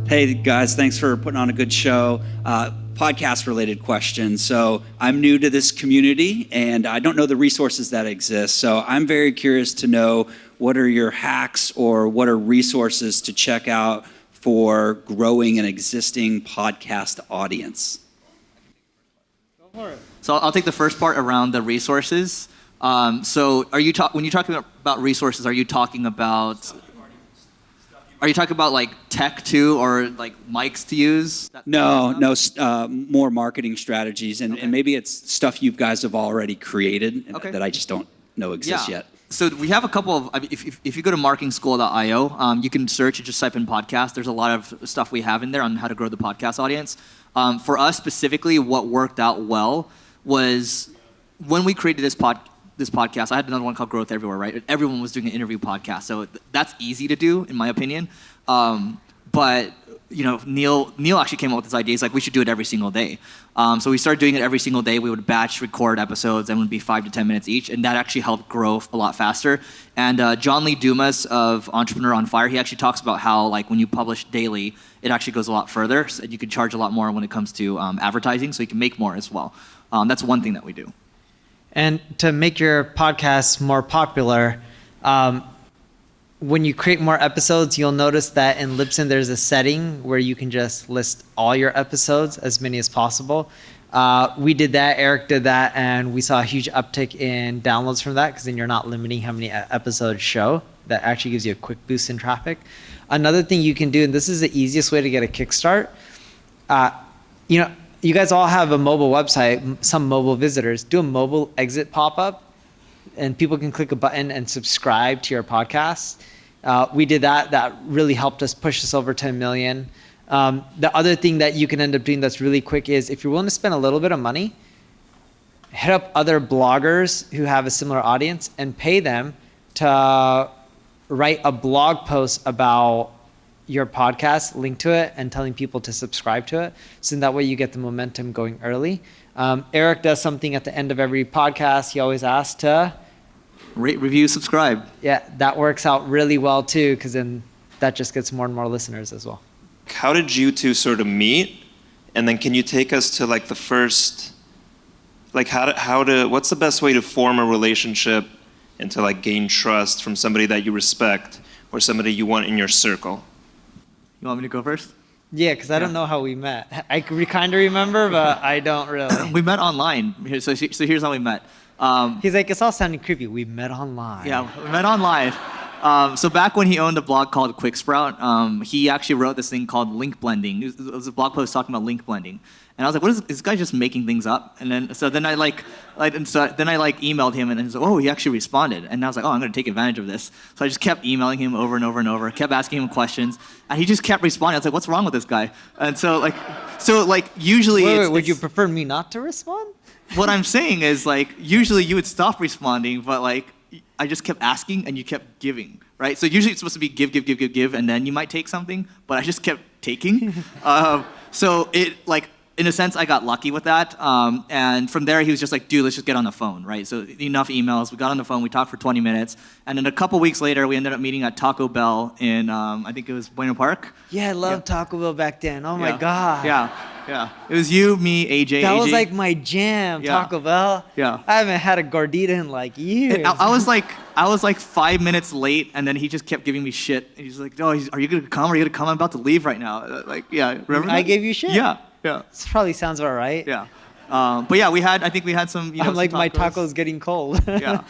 Hey guys, thanks for putting on a good show. Podcast related question. So I'm new to this community and I don't know the resources that exist. So I'm very curious to know what are your hacks or what are resources to check out for growing an existing podcast audience? Go for it. So I'll take the first part around the resources. So when you're talking about resources, are you talking about like tech too, or like mics to use? No, more marketing strategies, and maybe it's stuff you guys have already created that I just don't know exists yet. So we have a couple of, if you go to marketingschool.io, you can search and just type in podcast. There's a lot of stuff we have in there on how to grow the podcast audience. For us specifically, what worked out well was when we created this podcast, I had another one called Growth Everywhere, right? Everyone was doing an interview podcast, so that's easy to do, in my opinion. But Neil actually came up with this idea. He's like, we should do it every single day. So we started doing it every single day. We would batch record episodes, and it would be 5 to 10 minutes each, and that actually helped grow a lot faster. And Lee Dumas of Entrepreneur on Fire, he actually talks about how like when you publish daily, it actually goes a lot further, so you can charge a lot more when it comes to advertising, so you can make more as well. That's one thing that we do. And to make your podcast more popular, when you create more episodes, you'll notice that in Libsyn there's a setting where you can just list all your episodes, as many as possible. We did that, Eric did that, and we saw a huge uptick in downloads from that because then you're not limiting how many episodes show. That actually gives you a quick boost in traffic. Another thing you can do, and this is the easiest way to get a kickstart, you guys all have a mobile website, some mobile visitors. Do a mobile exit pop-up, and people can click a button and subscribe to your podcast. We did that. That really helped us push us over 10 million. The other thing that you can end up doing that's really quick is if you're willing to spend a little bit of money, hit up other bloggers who have a similar audience and pay them to write a blog post about your podcast, link to it, and telling people to subscribe to it. So that way you get the momentum going early. Eric does something at the end of every podcast. He always asks to rate, review, subscribe. Yeah, that works out really well too, because then that just gets more and more listeners as well. How did you two sort of meet? And then can you take us to like the first, like what's the best way to form a relationship and to like gain trust from somebody that you respect or somebody you want in your circle? You want me to go first? Yeah, because I don't know how we met. I kind of remember, but I don't really. We met online. So here's how we met. He's like, it's all sounding creepy. We met online. Yeah, we met online. So back when he owned a blog called Quick Sprout, he actually wrote this thing called link blending. It was a blog post talking about link blending. And I was like, what is this guy just making things up? And then I emailed him, and he said, oh, he actually responded. And I was like, oh, I'm going to take advantage of this. So I just kept emailing him over and over and over, kept asking him questions, and he just kept responding. I was like, what's wrong with this guy? And so usually Wait, would you prefer me not to respond? What I'm saying is usually you would stop responding, but I just kept asking and you kept giving, right? So usually it's supposed to be give, and then you might take something, but I just kept taking. So it in a sense, I got lucky with that. And from there, he was just like, dude, let's just get on the phone, right? So enough emails. We got on the phone. We talked for 20 minutes. And then a couple weeks later, we ended up meeting at Taco Bell in, I think it was Bueno Park. Yeah, I loved Taco Bell back then. Oh, my God. Yeah. It was you, me, AJ. That AJ. was like my jam, Taco Bell. Yeah. I haven't had a gordita in years. I was like 5 minutes late, and then he just kept giving me shit. And he's like, oh, are you going to come? Are you going to come? I'm about to leave right now. Remember I gave you shit? Yeah. This probably sounds about right. Yeah. But yeah, I think we had some, I'm like, my taco's getting cold. Yeah.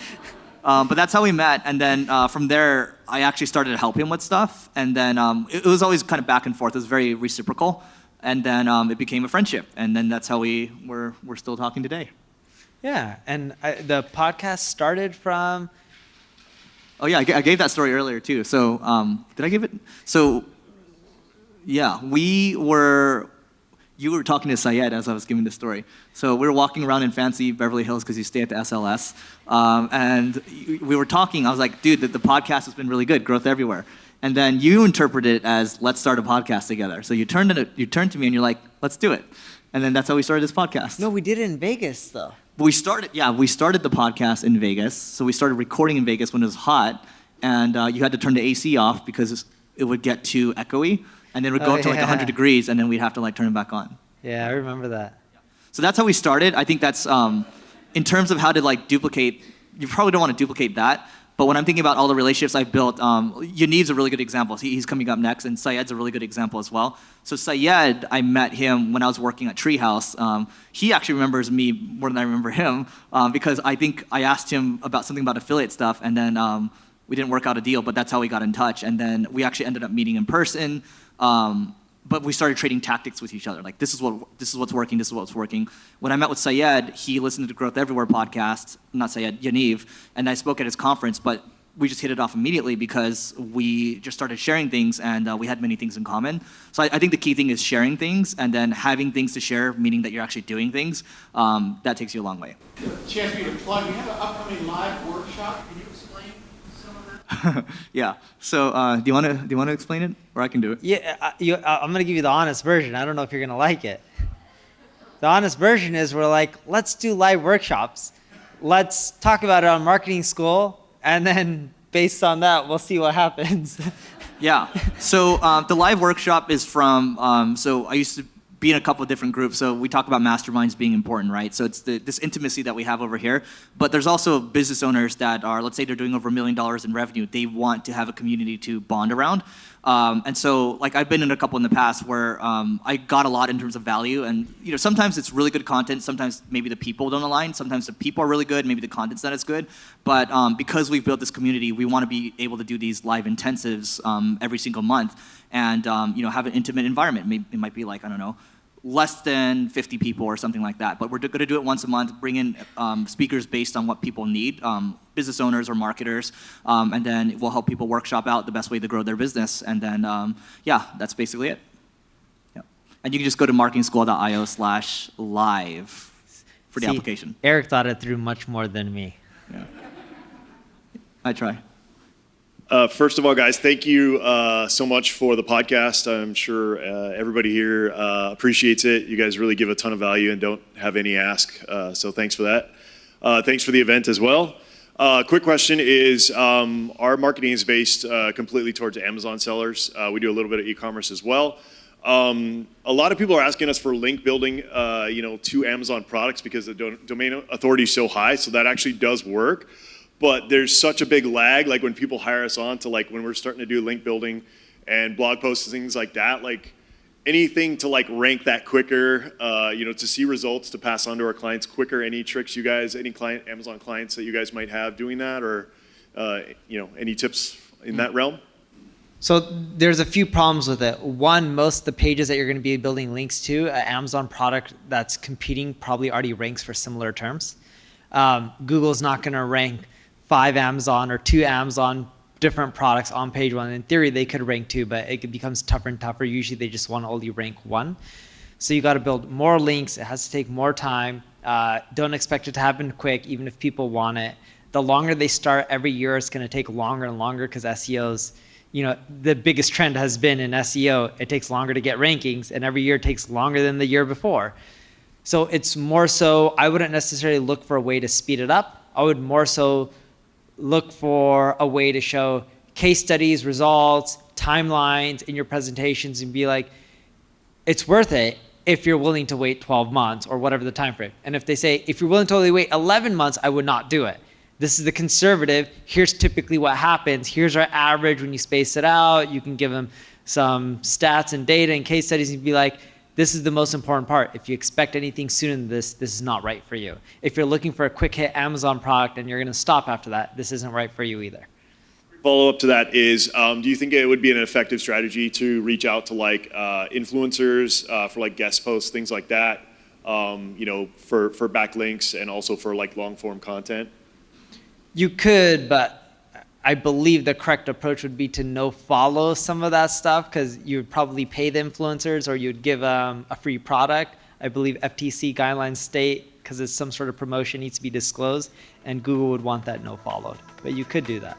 But that's how we met. And then from there, I actually started to help him with stuff. And then it was always kind of back and forth. It was very reciprocal. And then it became a friendship. And then that's how we're still talking today. Yeah. And the podcast started from... Oh, yeah. I gave that story earlier, too. So did I give it? So, yeah. You were talking to Syed as I was giving the story. So we were walking around in fancy Beverly Hills because you stay at the SLS. And we were talking. I was like, dude, the podcast has been really good, Growth Everywhere. And then you interpreted it as, let's start a podcast together. So you turned to me and you're like, let's do it. And then that's how we started this podcast. No, we did it in Vegas, though. We started the podcast in Vegas. So we started recording in Vegas when it was hot. And you had to turn the AC off because it would get too echoey. and then it would go up to like 100 degrees, and then we'd have to like turn it back on. Yeah, I remember that. So that's how we started. I think that's in terms of how to like duplicate. You probably don't want to duplicate that. But when I'm thinking about all the relationships I've built, Yaniv's a really good example. He's coming up next, and Syed's a really good example as well. So Syed, I met him when I was working at Treehouse. He actually remembers me more than I remember him because I think I asked him about something about affiliate stuff, and then we didn't work out a deal, but that's how we got in touch. And then we actually ended up meeting in person. But we started trading tactics with each other. Like, this is what's working, this is what's working. When I met with Syed, he listened to the Growth Everywhere podcast, not Syed, Yaniv, and I spoke at his conference, but we just hit it off immediately because we just started sharing things, and we had many things in common. So I think the key thing is sharing things, and then having things to share, meaning that you're actually doing things, that takes you a long way. Chance for you to plug. You have an upcoming live workshop. Can you explain some of that? Yeah. So do you want to explain it, or I can do it? Yeah, I'm gonna give you the honest version. I don't know if you're gonna like it. The honest version is we're like, let's do live workshops. Let's talk about it on marketing school, and then based on that, we'll see what happens. Yeah. So the live workshop is from. So I used to be in a couple of different groups. So we talk about masterminds being important, right? So it's this intimacy that we have over here. But there's also business owners that are, let's say they're doing over $1 million in revenue. They want to have a community to bond around. And so, like, I've been in a couple in the past where I got a lot in terms of value. And, you know, sometimes it's really good content. Sometimes maybe the people don't align. Sometimes the people are really good. Maybe the content's not as good. But because we've built this community, we want to be able to do these live intensives every single month and, you know, have an intimate environment. It might be like, I don't know, less than 50 people or something like that. But we're going to do it once a month, bring in speakers based on what people need, business owners or marketers, and then we'll help people workshop out the best way to grow their business. And then, yeah, that's basically it. Yeah. And you can just go to marketingschool.io/live for the application. Eric thought it through much more than me. Yeah. I try. First of all, guys, thank you so much for the podcast. I'm sure everybody here appreciates it. You guys really give a ton of value and don't have any ask, so thanks for that. Thanks for the event as well. Quick question is, our marketing is based completely towards Amazon sellers. We do a little bit of e-commerce as well. A lot of people are asking us for link building, to Amazon products because the domain authority is so high, so that actually does work. But there's such a big lag, like when people hire us on to like when we're starting to do link building and blog posts and things like that, like anything to like rank that quicker, to see results to pass on to our clients quicker. Any tricks you guys, any Amazon clients that you guys might have doing that, or any tips in that realm? So there's a few problems with it. One, most of the pages that you're going to be building links to, an Amazon product that's competing probably already ranks for similar terms. Google's not going to rank 5 Amazon or 2 Amazon different products on page 1. In theory, they could rank 2, but it becomes tougher and tougher. Usually, they just want to only rank 1. So you got to build more links. It has to take more time. Don't expect it to happen quick, even if people want it. The longer they start every year, it's going to take longer and longer because SEO's, the biggest trend has been in SEO. It takes longer to get rankings, and every year it takes longer than the year before. So it's more so, I wouldn't necessarily look for a way to speed it up. I would more so look for a way to show case studies, results, timelines in your presentations and be like, it's worth it if you're willing to wait 12 months or whatever the time frame. And if they say, if you're willing to only wait 11 months, I would not do it. This is the conservative. Here's typically what happens. Here's our average when you space it out. You can give them some stats and data and case studies and be like, this is the most important part. If you expect anything sooner than this is not right for you. If you're looking for a quick hit Amazon product and you're going to stop after that, this isn't right for you either. Follow up to that is, do you think it would be an effective strategy to reach out to like influencers for like guest posts, things like that, for backlinks and also for like long form content? You could, but I believe the correct approach would be to no follow some of that stuff because you would probably pay the influencers or you'd give a free product. I believe FTC guidelines state because it's some sort of promotion needs to be disclosed and Google would want that no followed. But you could do that.